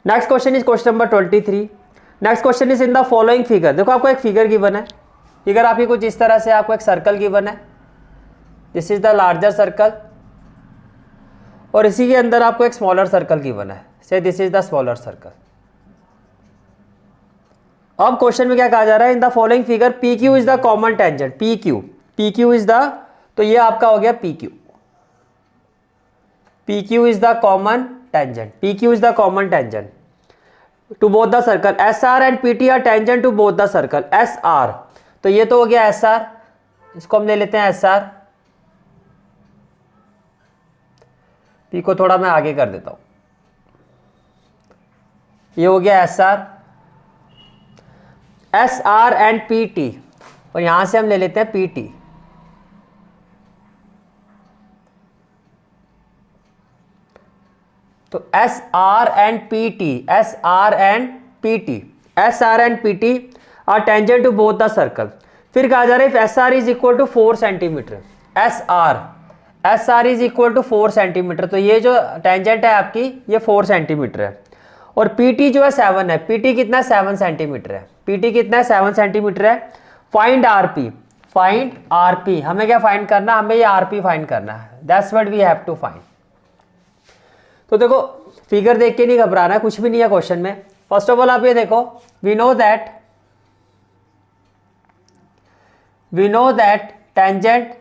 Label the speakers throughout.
Speaker 1: Next question is question number 23। Next question is in the following figure. देखो आपको एक figure given है, figure आपकी कुछ इस तरह से, आपको एक सर्कल गिवन है, this is the larger circle, और इसी के अंदर आपको एक स्मॉलर सर्कल गिवन है, say this is the smaller circle. अब क्वेश्चन में क्या कहा जा रहा है, in the following figure P Q is the common tangent, P Q is the, तो ये आपका हो गया P Q is the common tangent, P Q is the common tangent to both the circle, S R and P T are tangent to both the circle, S R, तो ये तो हो गया एस आर, इसको हम ले लेते हैं एस आर, पी को थोड़ा मैं आगे कर देता हूं, ये हो गया S R and P T, और यहां से हम ले लेते हैं पी टी, तो S R and P T, S R and P T are tangent to both the circle. फिर कहा जा रहा है S R is equal to 4 centimetre, S R is equal to 4 centimetre, तो ये जो टेंजेंट है आपकी ये 4 सेंटीमीटर है, और पी टी जो है 7 है, पी टी कितना 7 सेंटीमीटर है, पी टी कितना है 7 सेंटीमीटर है। फाइंड आर पी, हमें क्या फाइंड करना, हमें ये आर पी फाइंड करना है, that's what we have to find. तो देखो फिगर देख के नहीं घबराना है, कुछ भी नहीं है क्वेश्चन में। फर्स्ट ऑफ ऑल आप ये देखो, we know that tangent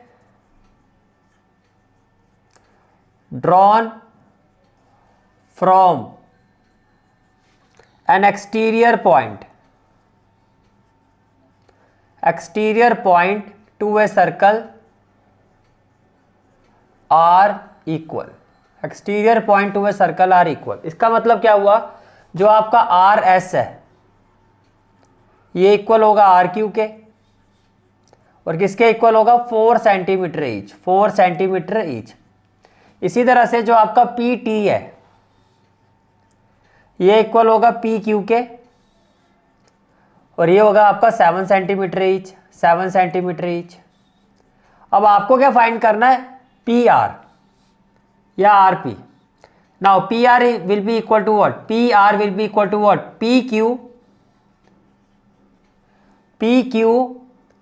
Speaker 1: drawn from an exterior point to a circle are equal, exterior point to a circle are equal. इसका मतलब क्या हुआ, जो आपका आर एस है ये इक्वल होगा आर क्यू के, और किसके इक्वल होगा 4 सेंटीमीटर ईच, 4 सेंटीमीटर ईच। इसी तरह से जो आपका पी टी है ये इक्वल होगा पी क्यू के, और ये होगा आपका 7 सेंटीमीटर ईच, 7 सेंटीमीटर ईच। अब आपको क्या फाइंड करना है, पी आर या R P. Now P R will be equal to what, P R will be equal to what, P Q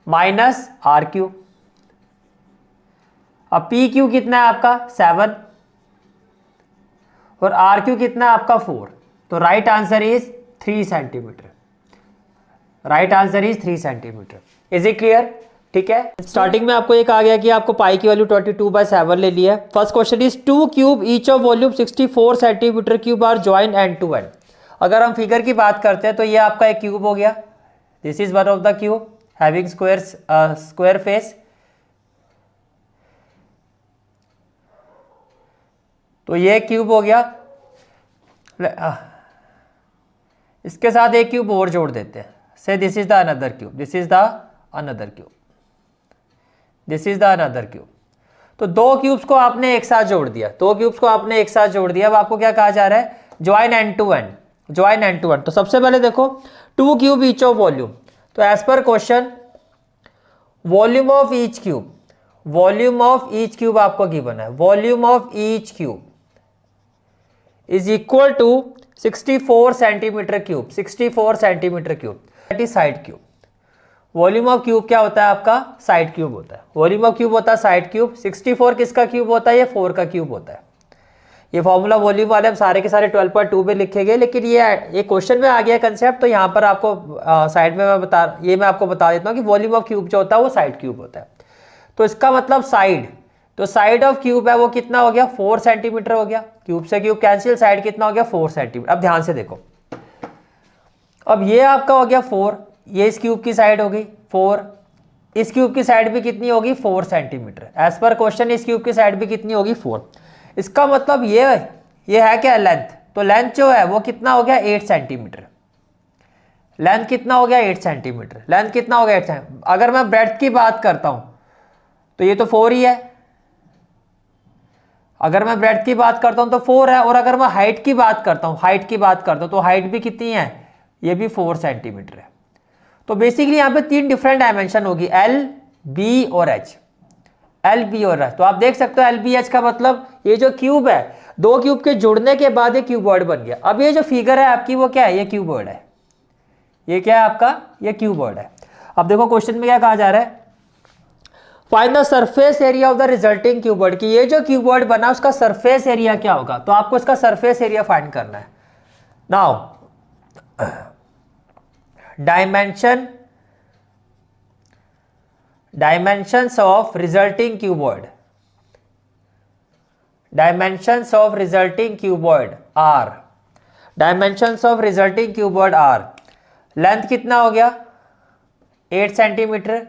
Speaker 1: minus R Q. अब पी क्यू कितना है आपका 7, और आर क्यू कितना है आपका 4, तो right answer is 3 centimetre, right answer is 3 centimetre. Is it clear? ठीक है, स्टार्टिंग में आपको एक आ गया कि आपको पाई की वैल्यू 22/7 ले लिया है। First question is 2 cube each of volume 64 centimetre cube are join end to end. अगर हम फिगर की बात करते हैं तो ये आपका एक क्यूब हो गया, this is one of the cube having square face, तो ये क्यूब हो गया। इसके साथ एक क्यूब और जोड़ देते हैं, से this is the another cube, this is the another cube, this is the another cube. तो दो क्यूब्स को आपने एक साथ जोड़ दिया, दो क्यूब्स को आपने एक साथ जोड़ दिया। अब आपको क्या कहा जा रहा है, join end to end, join end to end. तो सबसे पहले देखो 2 क्यूब ईच ऑफ वॉल्यूम, तो as per question volume of each cube, volume of each cube आपको गिवन है, volume of each cube is equal to 64 centimetre cube, 64 centimetre cube, that is side cube. Volume of cube क्या होता है आपका, side cube होता है, volume of cube होता है साइड क्यूब। 64 किसका क्यूब होता है, ये 4 का क्यूब होता है। ये फॉर्मूला वॉल्यूम वाले हम सारे के सारे 12.2 में लिखेंगे, लेकिन ये क्वेश्चन में आ गया कंसेप्ट, तो यहाँ पर आपको साइड में मैं आपको बता देता हूँ कि वॉल्यूम ऑफ क्यूब जो होता है वो साइड क्यूब होता है। तो इसका मतलब साइड, तो साइड ऑफ क्यूब है वो कितना हो गया, 4 सेंटीमीटर हो गया। क्यूब से क्यूब कैंसिल, साइड कितना हो गया 4 सेंटीमीटर। अब ध्यान से देखो, अब ये आपका हो गया 4, ये इस क्यूब की साइड हो गई 4, इस क्यूब की साइड भी कितनी होगी 4 सेंटीमीटर। एज पर क्वेश्चन इस क्यूब की साइड भी कितनी होगी 4। इसका मतलब ये है क्या, लेंथ, तो लेंथ जो है वो कितना हो गया 8 सेंटीमीटर। लेंथ कितना हो गया 8 सेंटीमीटर, लेंथ कितना हो गया 8 सेंटीमीटर। अगर मैं ब्रेड्थ की बात करता हूं तो ये तो 4 ही है, अगर मैं ब्रेड्थ की बात करता हूं तो 4 है, और अगर मैं हाइट की बात करता हूं, हाइट की बात करता हूं तो हाइट भी कितनी है, ये भी 4 सेंटीमीटर है। तो बेसिकली यहां पे 3 डिफरेंट डायमेंशन होगी, एल, बी और एच, एल, बी और एच। तो आप देख सकते हो एल, बी, एच का मतलब ये जो क्यूब है दो क्यूब के जुड़ने के बाद ये क्यूबॉइड बन गया। अब ये जो फिगर है आपकी वो क्या है, ये क्यूबॉइड है। ये क्या है आपका, ये क्यूबॉइड है। अब देखो क्वेश्चन में क्या कहा जा रहा है, find the surface area of the resulting cuboid, कि ये जो क्यूबॉइड बना उसका सरफेस एरिया क्या होगा। तो आपको इसका सरफेस एरिया फाइंड करना है। Now dimensions of resulting cuboid, dimensions of resulting cuboid are, dimensions of resulting cuboid are, length कितना हो गया 8 सेंटीमीटर,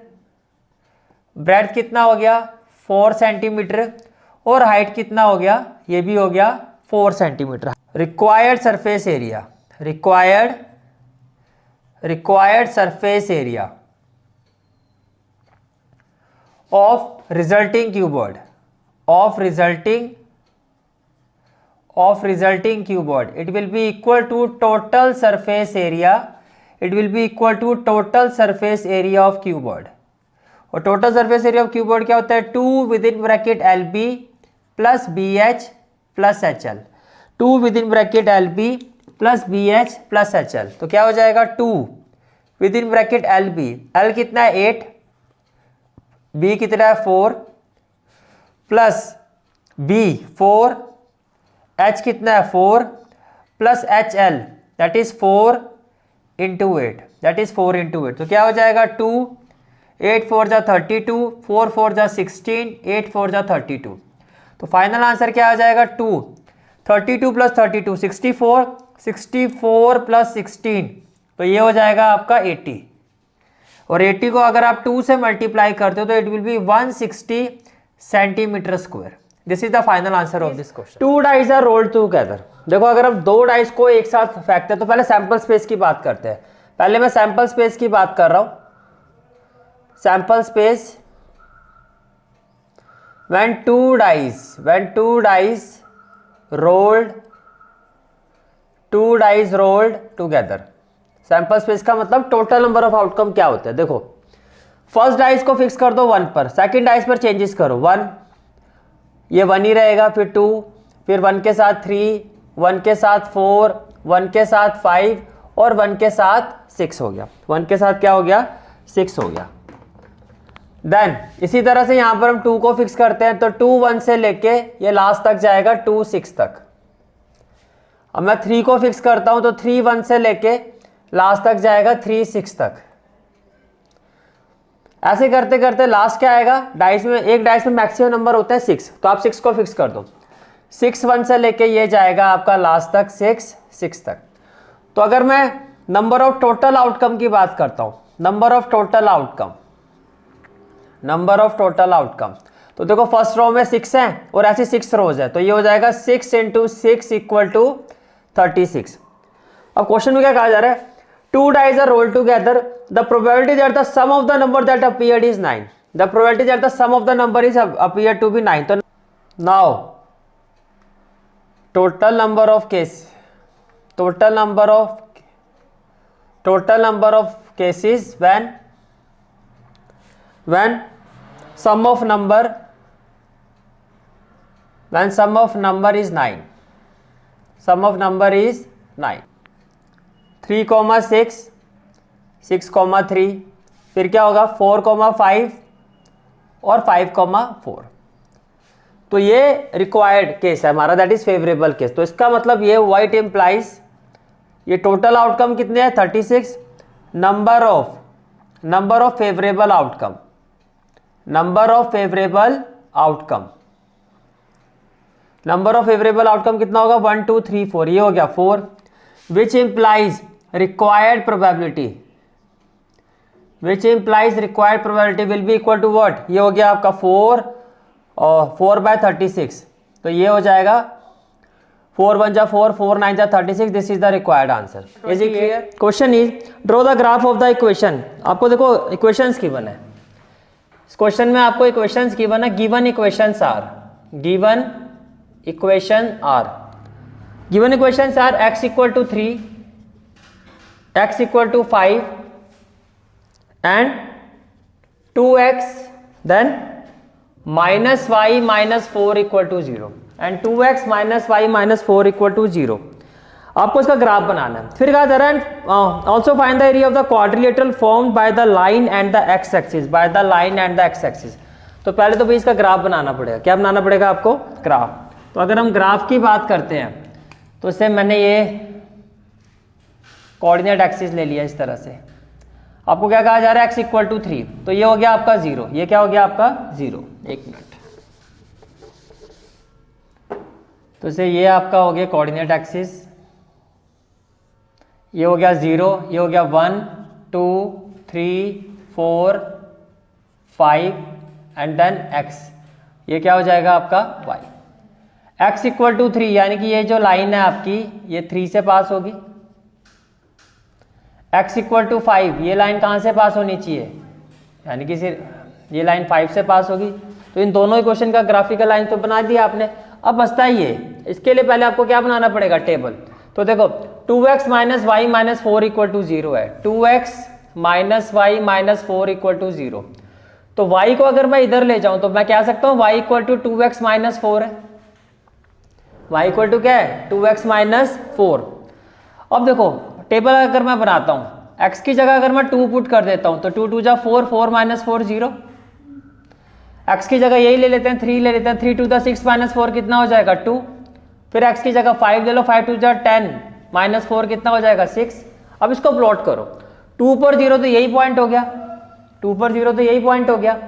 Speaker 1: ब्रेड्थ कितना हो गया 4 सेंटीमीटर, और हाइट कितना हो गया, ये भी हो गया 4 centimetre. Required surface area, required surface area of resulting cuboid, of resulting cuboid, it will be equal to total surface area, it will be equal to total surface area of cuboid। और total surface area of cuboid क्या होता है, 2 with in bracket LB plus BH plus HL, 2 with in bracket LB plus BH plus HL। तो क्या हो जाएगा 2 with in bracket LB, L कितना है 8, B कितना है 4, प्लस B 4, H कितना है 4, plus HL that is 4 into 8, that is 4 into 8। तो क्या हो जाएगा 2, 8 4 जा 32, 4 4 जा 16, 8 4 जा 32। तो फाइनल आंसर क्या आ जाएगा 2, 32 प्लस 32 64, 64 प्लस 16, तो ये हो जाएगा आपका 80। और 80 को अगर आप 2 से मल्टीप्लाई करते हो तो it will be 160 centimetre square. This is the final answer of this question. 2 dice are rolled together. देखो अगर हम 2 डाइस को एक साथ फेंकते हैं तो पहले सैंपल स्पेस की बात करते हैं। पहले मैं सैंपल स्पेस की बात कर रहा हूं। Sample space when two dice rolled together, sample space का मतलब टोटल नंबर ऑफ आउटकम क्या होता है। देखो फर्स्ट डाइस को फिक्स कर दो 1 पर, सेकंड डाइस पर चेंजेस करो 1, ये 1 ही रहेगा, फिर 2, फिर 1 के साथ 3, 1 के साथ 4, 1 के साथ 5 और 1 के साथ 6 हो गया। 1 के साथ क्या हो गया 6 हो गया। देन इसी तरह से यहां पर हम 2 को फिक्स करते हैं तो 2 1 से लेके ये लास्ट तक जाएगा 2 6 तक। अब मैं 3 को फिक्स करता हूं तो 3 1 से लेके लास्ट तक जाएगा 3 6 तक। ऐसे करते करते लास्ट क्या आएगा, डाइस में एक डाइस में मैक्सिमम नंबर होता है 6, तो आप 6 को फिक्स कर दो। 6 1 से लेके ये जाएगा आपका लास्ट तक 6 6 तक। तो अगर मैं नंबर ऑफ टोटल आउटकम की बात करता हूं, नंबर ऑफ टोटल आउटकम, तो देखो फर्स्ट रो में 6 है और ऐसे 6 रोज है, तो ये हो जाएगा 6 इंटू 6 इक्वल टू 36। अब क्वेश्चन में क्या कहा जा रहा है, 2 dice are rolled together, the probability that the sum of the number that appeared is 9, the probability that the sum of the number is appeared to be 9। तो now total number of cases when sum of number is 9, sum of number is 9, 3,6, 6,3, फिर क्या होगा 4,5 और 5,4। तो ये required case है हमारा, that is favourable case. तो इसका मतलब ये व्हाइट इंप्लाइज ये टोटल आउटकम कितने हैं 36, number of favourable outcome, number of favourable outcome कितना होगा 1 2 3 4, ये हो गया 4, which implies required probability will be equal to what, ये हो गया आपका 4 और 4/36, तो ये हो जाएगा 4 1 जा 4, 4 9 जा 36, this is the required answer. Is it clear? Question is draw the graph of the equation. आपको देखो इक्वेशंस गिवन है इस क्वेश्चन में, आपको इक्वेशंस गिवन है, given equations are x equal to 3, x equal to 5 and 2x then -y -4 equal to 0। And 2x minus y minus 4 equal to 0। आपको इसका graph बनाना है। फिर कहा जा रहा है also find the area of the quadrilateral formed by the line and the x axis, by the line and the x axis. तो पहले तो भाई इसका ग्राफ बनाना पड़ेगा। क्या बनाना पड़ेगा आपको? ग्राफ। तो अगर हम ग्राफ की बात करते हैं तो इससे मैंने ये कोऑर्डिनेट एक्सिस ले लिया इस तरह से। आपको क्या कहा जा रहा है? x इक्वल टू 3, तो ये हो गया आपका 0, ये क्या हो गया आपका 0। एक मिनट, तो इसे ये आपका हो गया कोऑर्डिनेट एक्सिस, ये हो गया 0, ये हो गया 1 2 3 4 5 एंड देन x, ये क्या हो जाएगा आपका y। x इक्वल टू 3 यानी कि ये जो लाइन है आपकी ये 3 से पास होगी। x इक्वल टू 5, ये लाइन कहाँ से पास होनी चाहिए? यानी कि सिर्फ ये लाइन 5 से पास होगी। तो इन दोनों इक्वेशन का ग्राफिकल लाइन तो बना दिया आपने। अब बचता ही ये, इसके लिए पहले आपको क्या बनाना पड़ेगा? टेबल। तो देखो 2x minus y minus 4 equal to 0 है, 2x minus y minus 4 equal to 0। तो y को अगर मैं इधर ले जाऊं तो मैं कह सकता हूं y equal to 2x minus 4 है। y इक्वल टू क्या है? 2x minus 4। अब देखो टेबल अगर मैं बनाता हूं, x की जगह अगर मैं 2 पुट कर देता हूं तो 2 2 जा 4, 4 माइनस 4 0। x की जगह यही ले लेते हैं, 3 ले लेते हैं, 3 2 जा 6 माइनस 4 कितना हो जाएगा? 2। फिर x की जगह 5 ले लो, 5 2 जा 10 माइनस 4 कितना हो जाएगा? 6। अब इसको प्लॉट करो, 2 पर 0 तो यही पॉइंट हो गया, 2 पर 0 तो यही पॉइंट हो गया।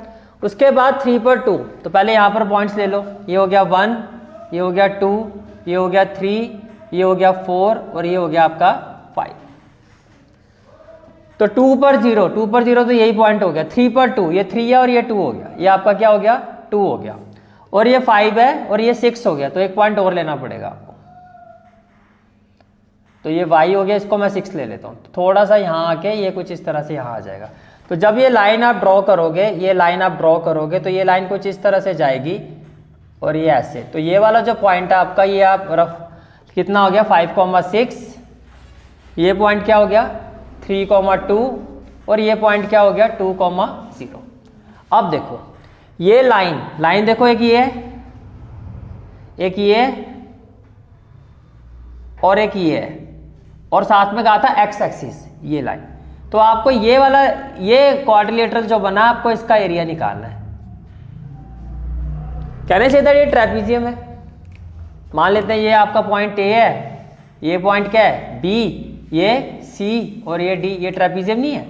Speaker 1: उसके बाद 3 पर 2, तो पहले यहाँ पर पॉइंट्स ले लो, ये हो गया 1, ये हो गया 2, ये हो गया 3, ये हो गया 4 और ये हो गया आपका 5। तो 2 पर 0, 2 पर 0 तो यही पॉइंट हो गया। 3 पर 2, ये 3 है और ये 2 हो गया, ये आपका क्या हो गया? 2 हो गया। और ये 5 है और ये 6 हो गया, तो एक पॉइंट और लेना पड़ेगा आपको। तो ये y हो गया, इसको मैं 6 ले लेता हूँ, तो थोड़ा सा यहाँ आके ये कुछ इस तरह से यहाँ आ जाएगा। तो जब ये लाइन आप ड्रॉ करोगे, ये लाइन आप ड्रॉ करोगे तो ये लाइन कुछ इस तरह से जाएगी और ये ऐसे। तो ये वाला जो पॉइंट है आपका, ये आप रफ कितना हो गया? 5,6। ये पॉइंट क्या हो गया? 3,2 और ये पॉइंट क्या हो गया? 2,0। अब देखो ये लाइन देखो, एक ये और एक ये है, और साथ में कहा था एक्स एक्सिस ये लाइन। तो आपको ये वाला ये क्वाड्रिलेटरल जो बना, आपको इसका एरिया निकालना है। कहने चाहिए था ये ट्रेपीजियम है। मान लेते हैं ये आपका पॉइंट ए है, ये पॉइंट क्या है? बी, ये सी और ये डी। ये ट्रेपीजियम नहीं है।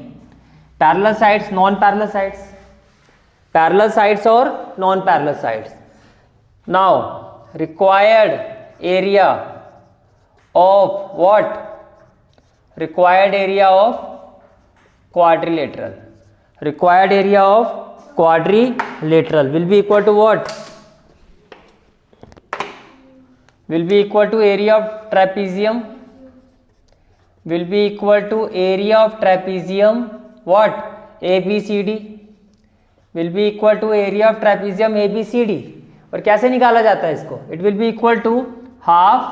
Speaker 1: Parallel sides, non parallel sides, parallel sides और non parallel sides. Now required area of what? Required area of quadrilateral, required area of quadrilateral will be equal to what? Will be equal to area of trapezium, will be equal to area of trapezium what? ABCD will be equal to area of trapezium ABCD। और कैसे निकाला जाता है इसको? It will be equal to half,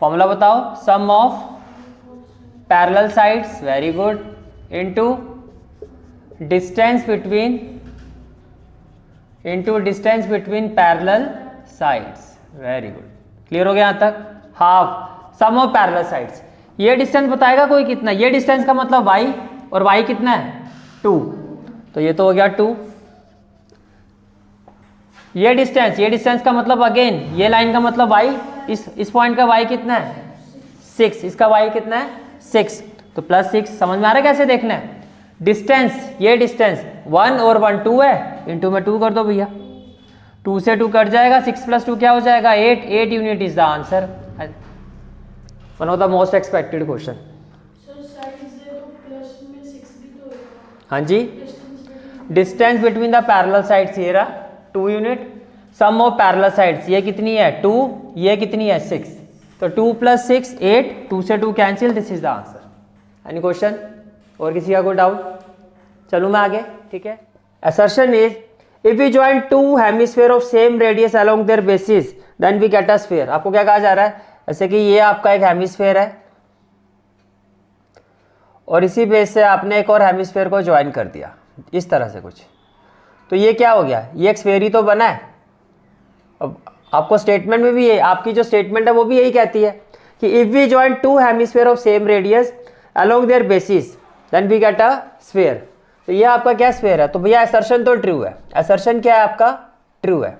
Speaker 1: formula बताओ, sum of parallel sides, very good, into distance between parallel sides, very good। Clear हो गया यहाँ तक? Half sum of parallel sides. ये डिस्टेंस बताएगा कोई कितना? ये डिस्टेंस का मतलब y, और y कितना है? 2, तो ये तो हो गया 2। ये डिस्टेंस का मतलब अगेन ये लाइन का मतलब y, इस पॉइंट का y कितना है? 6, इसका y कितना है? 6, तो प्लस 6। समझ में आ रहा है कैसे देखना है? डिस्टेंस, ये डिस्टेंस 1 और 1 2 है, इनटू में 2 कर दो भैया, 2 से 2 कट जाएगा, 6 प्लस 2 क्या हो जाएगा? 8 unit is the answer. One of the most expected question. हाँ जी, distance between the parallel sides ये रहा 2 unit, sum of parallel sides ये कितनी है? 2, ये कितनी है? 6, तो 2 प्लस 6 8, 2 से 2 cancel, this is the answer. Any question? और किसी का कोई डाउट? चलूँ मैं आगे, ठीक है। Assertion is if we join 2 hemisphere of same radius along their basis then we get a sphere. आपको क्या कहा जा रहा है? जैसे कि ये आपका एक हेमिस्फीयर है और इसी बेस से आपने एक और हेमिस्फीयर को ज्वाइन कर दिया, इस तरह से कुछ, तो ये क्या हो गया? ये एक स्फीयर ही तो बना है। अब
Speaker 2: आपको स्टेटमेंट में भी ये, आपकी जो स्टेटमेंट है वो भी यही कहती है कि if we join two hemisphere of same radius along their basis then we get a sphere. तो ये आपका क्या स्फीयर है? तो भैया असर्शन तो ट्रू है, असर्शन क्या है आपका? ट्रू है।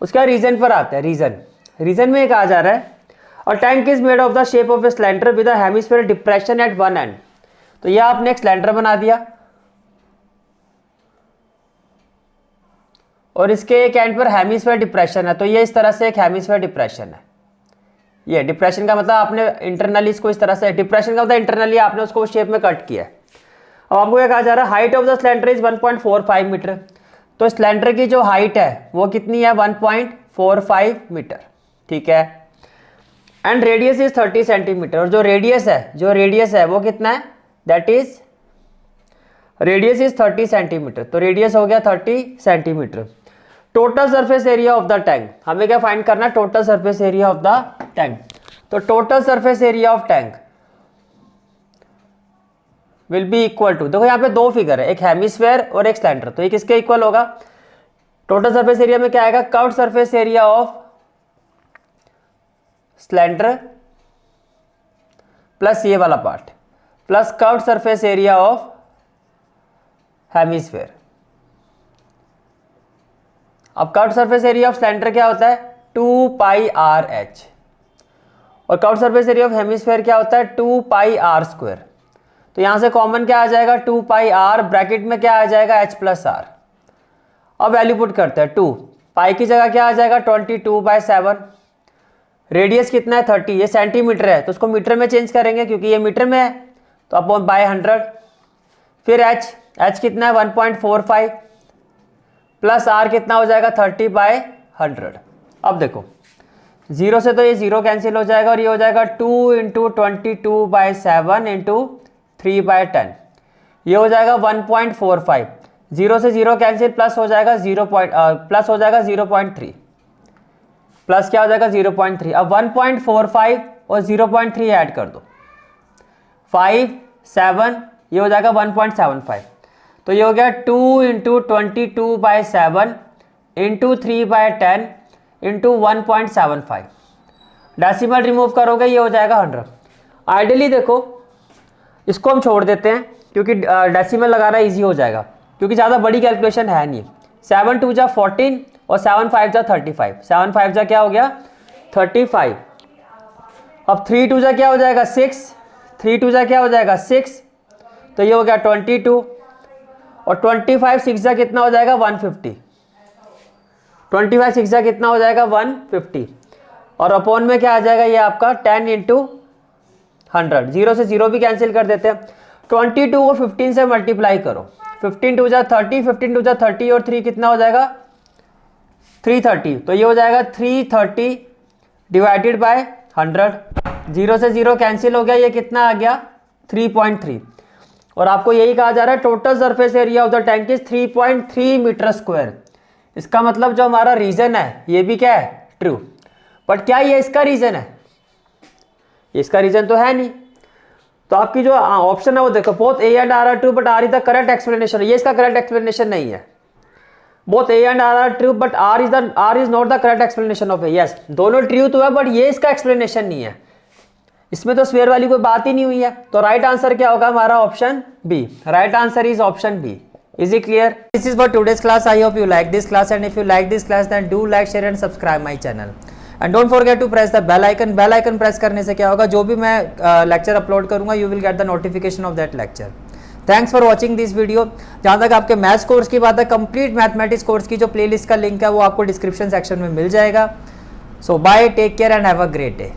Speaker 2: उसका रीजन पर आता है। रीजन में कहा जा रहा है और tank is made of the shape of a cylinder with a hemisphere depression at one end. तो ये आपने एक सिलेंडर बना दिया और इसके एक एंड पर हेमिस्फीयर डिप्रेशन है, तो ये इस तरह से एक हेमिस्फीयर डिप्रेशन है। ये डिप्रेशन का मतलब आपने इंटरनली इसको इस तरह से, डिप्रेशन का मतलब इंटरनली आपने उसको शेप में कट किया है। अब आपको क्या कहा जा रहा है? Height of the cylinder is 1.45 metre. तो सिलेंडर की जो हाइट है वो कितनी है? 1.45 मीटर, ठीक है। And radius is 30 centimetre. और जो रेडियस है वो कितना है? That is radius is 30 centimetre. तो रेडियस हो गया 30 centimetre. Total surface area of the tank, हमें क्या फाइंड करना है? Total surface area of the tank. तो total surface area of tank will be equal to, देखो यहाँ पे दो फिगर है, एक हेमिस्फीयर और एक सिलेंडर, तो ये किसके इक्वल होगा? टोटल सरफेस एरिया में क्या आएगा? Curved surface area of cylinder plus ये वाला part plus curved surface area of hemisphere. अब curved surface area of cylinder क्या होता है? 2 पाई आर एच, और curved surface area of hemisphere क्या होता है? 2 पाई आर स्क्वायर। तो यहां से कॉमन क्या आ जाएगा? 2 पाई आर, ब्रैकेट में क्या आ जाएगा? H plus R. अब वैल्यू पुट करते हैं। 2 पाई की जगह क्या आ जाएगा? 22/7। रेडियस कितना है? 30। ये सेंटीमीटर है तो उसको मीटर में चेंज करेंगे क्योंकि ये मीटर में है, तो अपॉन बाय 100। फिर एच कितना है? 1.45 प्लस आर कितना हो जाएगा? 30/100। अब देखो 0 से तो ये 0 कैंसिल हो जाएगा और ये हो जाएगा 2 इंटू 22/7 इंटू 3/10, ये हो जाएगा 1.45। 0 से 0 कैंसिल, प्लस हो जाएगा 0.3, प्लस क्या हो जाएगा? 0.3। अब 1.45 और 0.3 ऐड कर दो, 5, 7, ये हो जाएगा 1.75। तो ये हो गया 2 into 22/7 into 3/10 into 1.75। Decimal remove करोगे ये हो जाएगा 100। आइडियली देखो इसको हम छोड़ देते हैं क्योंकि डेसिमल लगाना इजी हो जाएगा, क्योंकि ज़्यादा बड़ी कैलकुलेशन है नहीं। 7 2 जा 14 और 7 5 जा 35। 7 5 जा क्या हो गया? 35। अब 3 2 जा क्या हो जाएगा? 6। 3 2 जा क्या हो जाएगा? 6। तो ये हो गया 22 और 25 6 जा कितना हो जाएगा? 150। 25 6 जा कितना हो जाएगा? 150। और अपॉन में क्या आ जाएगा? ये आपका 10 इंटू 100। 0 से 0 भी कैंसिल कर देते हैं। 22 को 15 से मल्टीप्लाई करो, 15 2 जा 30, 15 2 जा 30 और 3 कितना हो जाएगा? 330। तो ये हो जाएगा 330 डिवाइडेड बाय 100। 0 से 0 कैंसिल हो गया, ये कितना आ गया? 3.3। और आपको यही कहा जा रहा है total surface area of the tank is 3.3 metre square. इसका मतलब जो हमारा रीजन है ये भी क्या है? ट्रू। बट क्या ये इसका रीजन है? इसका रीजन तो है नहीं। तो आपकी जो ऑप्शन है वो देखो, both A and R are true but R is the correct explanation. ये इसका करेक्ट एक्सप्लेनेशन नहीं है। Both A and R are true but R is not the correct explanation of A. Yes, दोनों true तो है but ये इसका explanation नहीं है। इसमें तो स्फीयर वाली कोई बात ही नहीं हुई है। तो राइट आंसर क्या होगा हमारा? Option B. Right answer is option B. Is it clear? This is for today's class. I hope you like this class, and if you like this class then do like, share and subscribe my channel. And don't forget to press the bell icon. Bell icon press करने से क्या होगा? जो भी मैं lecture upload करूँगा you will get the notification of that lecture. Thanks for watching this video. जहाँ तक आपके मैथ्स कोर्स की बात है, कंप्लीट मैथमेटिक्स कोर्स की जो प्लेलिस्ट का लिंक है वो आपको डिस्क्रिप्शन सेक्शन में मिल जाएगा. So bye, take care and have a great day.